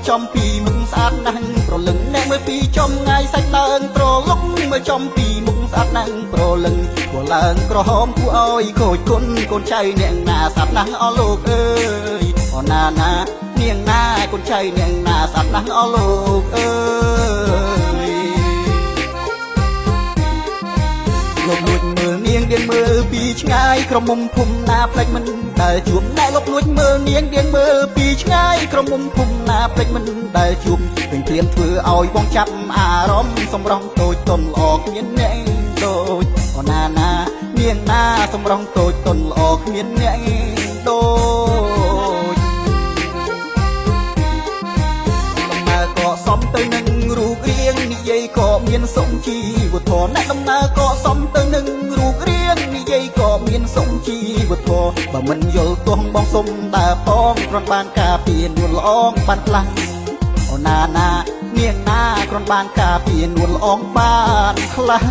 ចំពីមុខស្អាតណាស់ប្រលឹងអ្នកមើលពីចំងាយសាច់ឡើងត្រលុកមើលចំពីមុខស្អាតណាស់ប្រលឹងក៏ឡើងក្រហមគួរឲ្យខូចគុណកូនចៅអ្នកណាស្អាតណាស់អស់លោកអើយអូណានានាងណាកូនចៅអ្នកណាស្អាតណាស់អស់លោកអើយលោកលួចមើលនាងដៀងមើលពីឆ្ងាយក្រមុំភូមិណាផ្លេចមិនដែលជួបអ្នកលោកលួចមើលនាងដៀងមើលពីឆ្ងាយក្រមុំភូមិណាផ្លេចមិនដែលជួបពេញព្រាមធ្វើឲ្យបងចាប់អារម្មណ៍សម្រងតូចតន់ល្អគ្មានអ្នកដូចអូណានានាងណាសម្រងតូចតន់ល្អគ្មានអ្នកដូចដំណើរក៏សំទៅនឹងរូបរាងនិយាយក៏មានសុំជីវធម៌អ្នកដំណើរក៏សំទៅនឹងរូបរាងនិយាយក៏មានសុំជីវធម៌បើមិនយល់ទោះបងសុំដើរផងគ្រាន់បានការពារនួនល្អងបានខ្លះអូណានានាងណាគ្រាន់បានការពារនួនល្អងបានខ្លះ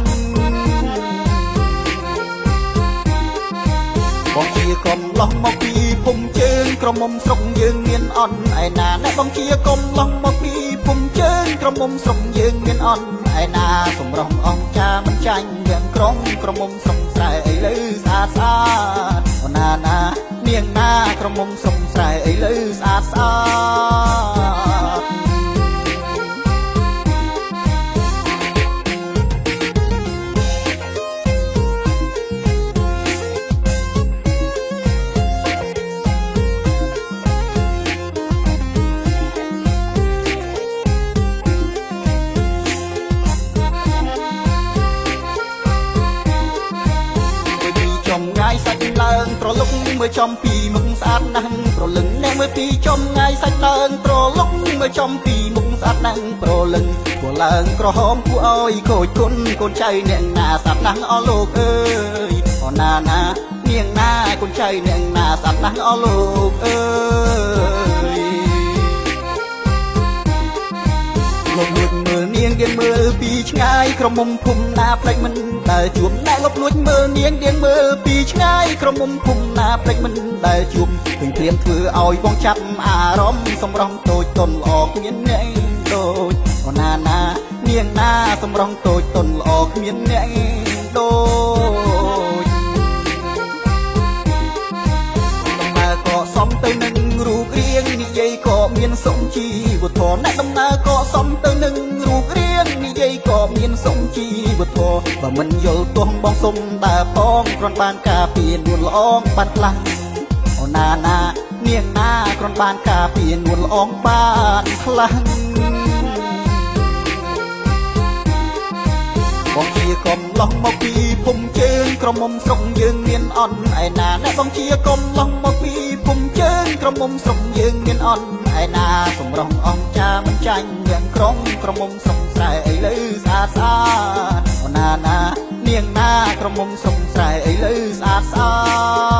បងជាកំឡោះមកពីភូមិជើងក្រមុំស្រុកយើងមានអន់ឯណាអ្នកបងជាកំឡោះមកពីភូមិជើងក្រមុំស្រុកយើងមានអន់ឯណាសម្រស់អង្គចាមិនចាញ់ទាំងក្រុងក្រមុំស្រុកស្រែឥឡូវស្អាតស្អាតអូណានានាងណាក្រមុំស្រុកស្រែឥឡូវស្អាតស្អាតសាច់ឡើងត្រលុកមើលចំពីមុខស្អាតណាស់ប្រលឹងអ្នកមើលពីចំងាយសាច់ឡើងត្រលុកមើលចំពីមុខស្អាតណាស់ប្រលឹងក៏ឡើងក្រហមគួរឲ្យខូចគុណកូនចៅអ្នកណាស្អាតណាស់អស់លោកអើយអូណានានាងណាកូនចៅអ្នកណាស្អាតណាស់អស់លោកអើយលោកលួចមើលនាងដៀងមើលពីឆ្ងាយក្រមុំភូមិណាផ្លេចមិនដែលជួបអ្នកលោកលួចមើលនាងដៀងមើលពីឆ្ងាយក្រមុំភូមិណាផ្លេចមិនដែលជួបពេញព្រាមធ្វើឲ្យបងចាប់អារម្មណ៍សម្រងតូចតន់ល្អគ្មានអ្នកដូចអូណានានាងណាសម្រងតូចតន់ល្អគ្មានអ្នកដូចដំណើរក៏សំទៅនឹងរូបរាងនិយាយក៏មានសុំជីវធម៌អ្នកដំណើរក៏សំទៅនឹងរូបរាងនិយាយក៏មានសុំជីវធម៌បើមិនយល់ទោះបងសុំដើរផងគ្រាន់បានការពារនួនល្អងបានខ្លះអូណានានាងណាគ្រាន់បានការពារនួនល្អងបានខ្លះបងជាកំឡោះមកពីភូមិជើងក្រមុំស្រុកយើងមានអន់ឯណាអ្នកបងជាកំឡោះមកពីភូមិជើងក្រមុំស្រុកយើងមានអន់ឯណាសម្រស់អង្គចាមិនចាញ់ទាំងក្រុងក្រមុំស្រុកស្រែឥឡូវស្អាតស្អាតអូណានានាងណាក្រមុំស្រុកស្រែឥឡូវស្អាតស្អាត